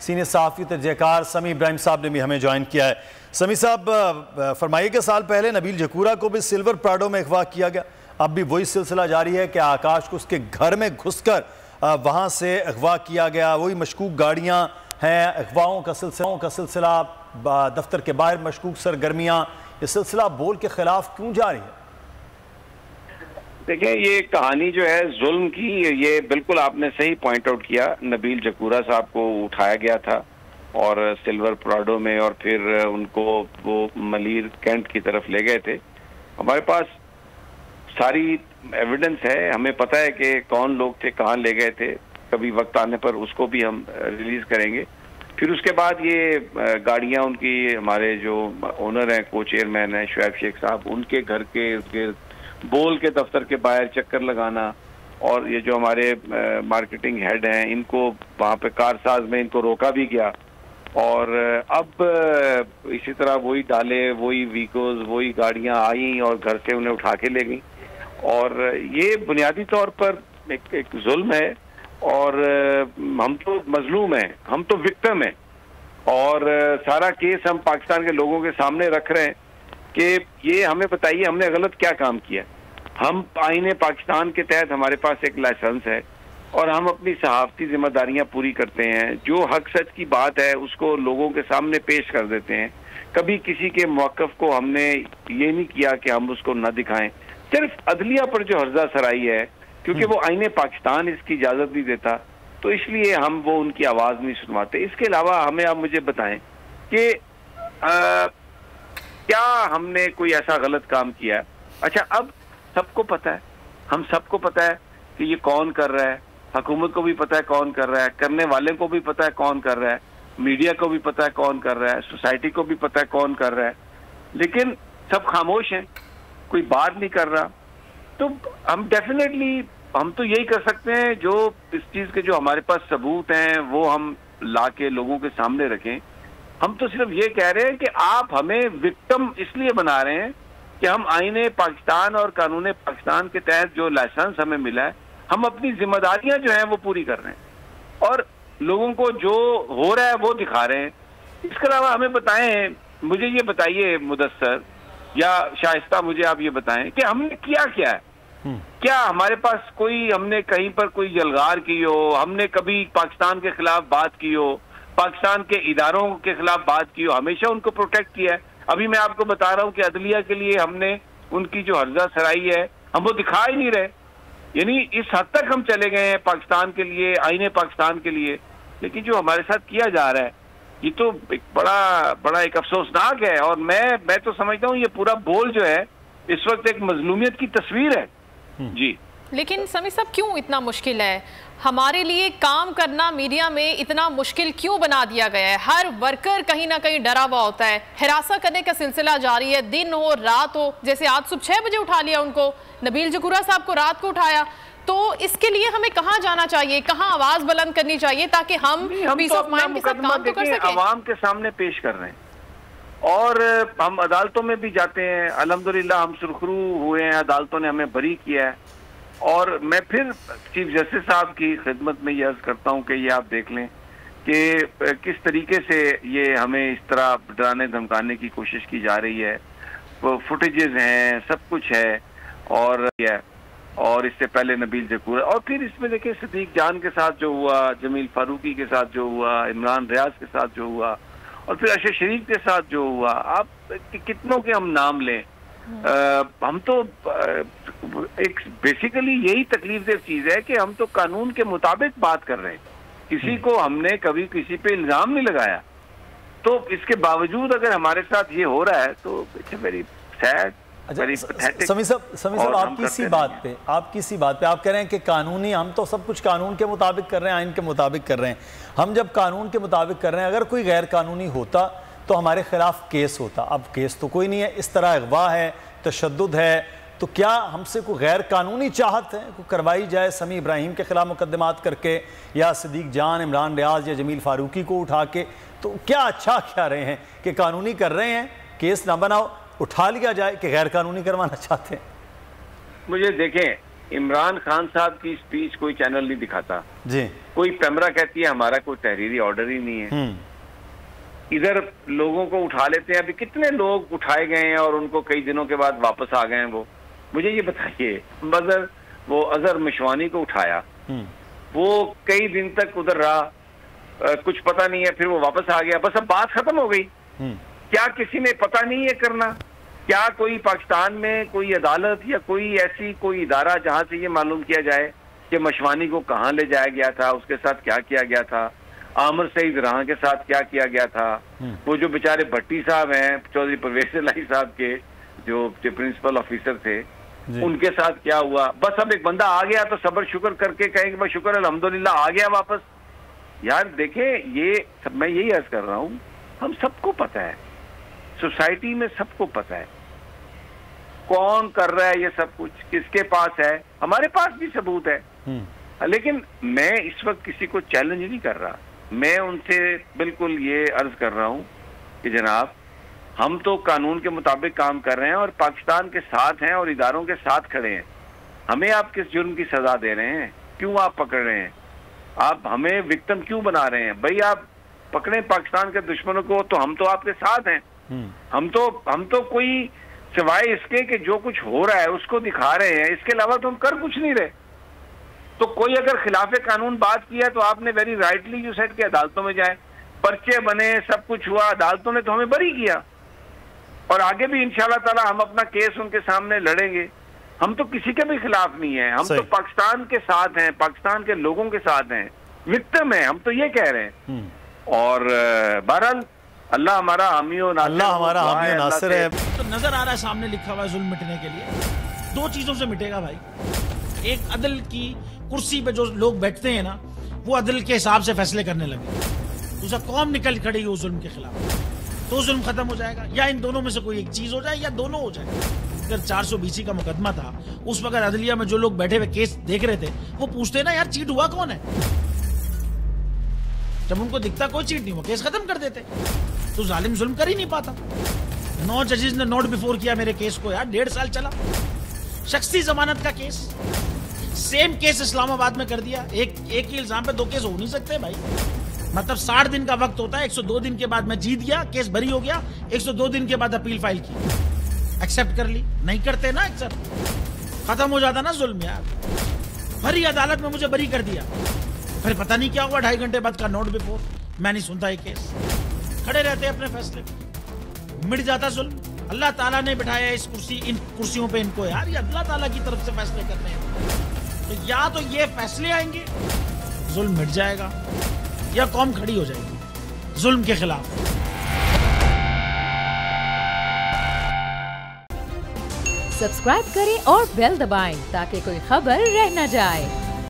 Senior सहाफ़ी तजज़ियाकार समी इब्राहिम साहब ने भी हमें ज्वाइन किया है। समी साहब, फरमाइए कि साल पहले नबील जकूरा को भी सिल्वर प्राडो में अगवा किया गया, अब भी वही सिलसिला जारी है कि आकाश को उसके घर में घुसकर वहाँ से अगवा किया गया। वही मशकूक गाड़ियाँ हैं, अगवाओं का सिलसिला, दफ्तर के बाहर मशकूक सरगर्मियाँ, ये सिलसिला बोल के खिलाफ क्यों जारी है? देखिए, ये कहानी जो है जुल्म की, ये बिल्कुल आपने सही पॉइंट आउट किया। नबील जकूरा साहब को उठाया गया था और सिल्वर प्राडो में, और फिर उनको वो मलीर कैंट की तरफ ले गए थे। हमारे पास सारी एविडेंस है, हमें पता है कि कौन लोग थे, कहाँ ले गए थे। कभी वक्त आने पर उसको भी हम रिलीज करेंगे। फिर उसके बाद ये गाड़ियाँ उनकी, हमारे जो ओनर हैं, को चेयरमैन हैं शुएब शेख साहब, उनके घर के बोल के दफ्तर के बाहर चक्कर लगाना, और ये जो हमारे मार्केटिंग हेड हैं, इनको वहाँ पे कारसाज में इनको रोका भी गया। और अब इसी तरह वही डाले, वही व्हीकल्स, वही गाड़ियाँ आई और घर से उन्हें उठा के ले गई। और ये बुनियादी तौर पर एक जुल्म है, और हम तो मजलूम हैं, हम तो विक्टिम हैं। और सारा केस हम पाकिस्तान के लोगों के सामने रख रहे हैं कि ये हमें बताइए हमने गलत क्या काम किया। हम आईने पाकिस्तान के तहत हमारे पास एक लाइसेंस है और हम अपनी सहाफ़ती जिम्मेदारियां पूरी करते हैं। जो हक सच की बात है उसको लोगों के सामने पेश कर देते हैं। कभी किसी के मौक़िफ़ को हमने ये नहीं किया कि हम उसको न दिखाएं। सिर्फ अदलिया पर जो हर्जा सराई है, क्योंकि वो आईने पाकिस्तान इसकी इजाज़त नहीं देता, तो इसलिए हम वो उनकी आवाज़ नहीं सुनवाते। इसके अलावा हमें आप मुझे बताएं कि क्या हमने कोई ऐसा गलत काम किया है? अच्छा, अब सबको पता है, हम सबको पता है कि ये कौन कर रहा है। हुकूमत को भी पता है कौन कर रहा है, करने वाले को भी पता है कौन कर रहा है, मीडिया को भी पता है कौन कर रहा है, सोसाइटी को भी पता है कौन कर रहा है, लेकिन सब खामोश हैं, कोई बात नहीं कर रहा। तो हम डेफिनेटली हम तो यही कर सकते हैं, जो इस चीज़ के जो हमारे पास सबूत हैं वो हम ला के लोगों के सामने रखें। हम तो सिर्फ ये कह रहे हैं कि आप हमें विक्टिम इसलिए बना रहे हैं कि हम आईने पाकिस्तान और कानून पाकिस्तान के तहत जो लाइसेंस हमें मिला है, हम अपनी जिम्मेदारियां जो हैं वो पूरी कर रहे हैं और लोगों को जो हो रहा है वो दिखा रहे हैं। इसके अलावा हमें बताएं, मुझे ये बताइए मुदस्सर या शाइस्ता, मुझे आप ये बताएं कि हमने किया क्या है। क्या हमारे पास कोई, हमने कहीं पर कोई जलगार की हो, हमने कभी पाकिस्तान के खिलाफ बात की हो, पाकिस्तान के इदारों के खिलाफ बात की हो, हमेशा उनको प्रोटेक्ट किया है। अभी मैं आपको बता रहा हूं कि अदलिया के लिए हमने उनकी जो हर्जा सराई है हम वो दिखा ही नहीं रहे। यानी इस हद तक हम चले गए हैं पाकिस्तान के लिए, आईने पाकिस्तान के लिए। लेकिन जो हमारे साथ किया जा रहा है ये तो एक बड़ा एक अफसोसनाक है। और मैं तो समझता हूँ ये पूरा बोल जो है इस वक्त एक मजलूमियत की तस्वीर है जी। लेकिन समी साहब, क्यों इतना मुश्किल है हमारे लिए काम करना? मीडिया में इतना मुश्किल क्यों बना दिया गया है? हर वर्कर कहीं ना कहीं डरा हुआ होता है, हिरासत करने का सिलसिला जारी है, दिन हो रात हो। जैसे आज सुबह 6 बजे उठा लिया उनको, नबील जकूरा साहब को रात को उठाया। तो इसके लिए हमें कहाँ जाना चाहिए, कहाँ आवाज बुलंद करनी चाहिए ताकि हम पीस ऑफ माइंड के साथ काम तो कर सकें? आवाम के सामने पेश कर रहे हैं और हम अदालतों में भी जाते हैं। अल्हम्दुलिल्लाह हम सुरखरू हुए हैं, अदालतों ने हमें बरी किया है। और मैं फिर चीफ जस्टिस साहब की खिदमत में ये अर्ज करता हूँ कि ये आप देख लें कि किस तरीके से ये हमें इस तरह डराने धमकाने की कोशिश की जा रही है। वो फुटेजेस हैं, सब कुछ है। और इससे पहले नबील जकूरा, और फिर इसमें देखिए सदीक जान के साथ जो हुआ, जमील फारूकी के साथ जो हुआ, इमरान रियाज के साथ जो हुआ, और फिर अशर शरीफ के साथ जो हुआ। आप कितनों के हम नाम लें? हम तो एक बेसिकली यही तकलीफ देह चीज है कि हम तो कानून के मुताबिक बात कर रहे हैं। किसी को हमने कभी किसी पे इल्जाम नहीं लगाया, तो इसके बावजूद अगर हमारे साथ ये हो रहा है तो इट्स वेरी सैड। समी साहब, आपकी सी बात पे आप कह रहे हैं कि कानूनी, हम तो सब कुछ कानून के मुताबिक कर रहे हैं, आइन के मुताबिक कर रहे हैं। हम जब कानून के मुताबिक कर रहे हैं, अगर कोई गैर कानूनी होता तो हमारे खिलाफ केस होता। अब केस तो कोई नहीं है, इस तरह अगवा है, तशद्दुद है, तो क्या हमसे कोई गैर कानूनी चाहत है को करवाई जाए समी इब्राहिम के खिलाफ मुकदमात करके, या सदीक जान, इमरान रियाज या जमील फारूकी को उठा के? तो क्या अच्छा क्या रहे हैं कि कानूनी कर रहे हैं, केस ना बनाओ, उठा लिया जाए, कि गैर कानूनी करवाना चाहते हैं? मुझे देखें, इमरान खान साहब की स्पीच कोई चैनल नहीं दिखाता जी। कोई पैमरा कहती है हमारा कोई तहरीरी ऑर्डर ही नहीं है। इधर लोगों को उठा लेते हैं, अभी कितने लोग उठाए गए हैं और उनको कई दिनों के बाद वापस आ गए हैं। वो मुझे ये बताइए, वो अजहर मिशवानी को उठाया, वो कई दिन तक उधर रहा, कुछ पता नहीं है, फिर वो वापस आ गया, बस अब बात खत्म हो गई। क्या किसी ने पता नहीं है करना? क्या कोई पाकिस्तान में कोई अदालत या कोई ऐसी कोई इदारा जहां से ये मालूम किया जाए कि मशवानी को कहाँ ले जाया गया था, उसके साथ क्या किया गया था, आमिर सईद राह के साथ क्या किया गया था, वो जो बेचारे भट्टी साहब हैं, चौधरी परवेज इलाही साहब के जो प्रिंसिपल ऑफिसर थे, उनके साथ क्या हुआ? बस अब एक बंदा आ गया तो सब्र शुक्र करके कहेंगे बस शुक्र अल्हम्दुलिल्लाह आ गया वापस। यार देखें, ये सब मैं यही अर्ज कर रहा हूँ, हम सबको पता है, सोसाइटी में सबको पता है कौन कर रहा है ये सब कुछ, किसके पास है, हमारे पास भी सबूत है। लेकिन मैं इस वक्त किसी को चैलेंज नहीं कर रहा, मैं उनसे बिल्कुल ये अर्ज कर रहा हूँ कि जनाब हम तो कानून के मुताबिक काम कर रहे हैं और पाकिस्तान के साथ हैं और इदारों के साथ खड़े हैं। हमें आप किस जुर्म की सजा दे रहे हैं? क्यों आप पकड़ रहे हैं? आप हमें विक्टिम क्यों बना रहे हैं? भाई आप पकड़े पाकिस्तान के दुश्मनों को, तो हम तो आपके साथ हैं। हम तो कोई सिवाय इसके कि जो कुछ हो रहा है उसको दिखा रहे हैं, इसके अलावा तो हम कर कुछ नहीं रहे। तो कोई अगर खिलाफे कानून बात किया तो आपने वेरी राइटली यू सेड कि अदालतों में जाए, पर्चे बने, सब कुछ हुआ, अदालतों ने तो हमें बरी किया और आगे भी इंशाल्लाह ताला हम अपना केस उनके सामने लड़ेंगे। हम तो किसी के भी खिलाफ नहीं है, हम तो पाकिस्तान के साथ हैं, पाकिस्तान के लोगों के साथ हैं, विक्टिम है, हम तो ये कह रहे हैं। और बहरहाल अल्लाह हमारा हामी और नासिर है। तो नजर आ रहा है सामने लिखा हुआ है जुल्म मिटने के लिए दो चीजों से मिटेगा भाई। एक, अदल की कुर्सी पे जो लोग बैठते हैं ना, वो अदल के हिसाब से फैसले करने लगे। दूसरा, कौम निकल खड़ी हो जुल्म के खिलाफ, तो जुल्म खत्म हो जाएगा। या इन दोनों में से कोई एक चीज हो जाए या दोनों हो जाए। अगर 420 का मुकदमा था, उस वक्त अदलिया में जो लोग बैठे हुए केस देख रहे थे, वो पूछते ना यार चीट हुआ कौन है। जब उनको दिखता कोई चीट नहीं हुआ, केस खत्म कर देते। तो जालिम जुल्म कर ही नहीं पाता। 9 जजेस ने नोट बिफोर किया मेरे केस को यार, 1.5 साल चला। शख्सी जमानत का केस, सेम केस इस्लामाबाद में कर दिया। एक ही इल्जाम पे 2 केस हो नहीं सकते भाई। मतलब 60 दिन का वक्त होता है, 102 दिन के बाद मैं जीत गया, केस बरी हो गया, 102 दिन के बाद अपील फाइल की, एक्सेप्ट कर ली। नहीं करते ना एक्सेप्ट, खत्म हो जाता ना जुल्म यार। भरी अदालत में मुझे बरी कर दिया, फिर पता नहीं क्या हुआ, 2.5 घंटे बाद का नोट बिफोर, मैं नहीं सुनता ये केस। खड़े रहते अपने फैसले, मिट जाता जुल्म। अल्लाह ताला ने बिठाया इन कुर्सियों पे इनको यार, ये अल्लाह ताला की तरफ से फैसले करने हैं। तो या तो ये फैसले आएंगे, जुल्म मिट जाएगा, या कौम खड़ी हो जाएगी जुल्म के खिलाफ। सब्सक्राइब करें और बेल दबाएं ताकि कोई खबर रह न जाए।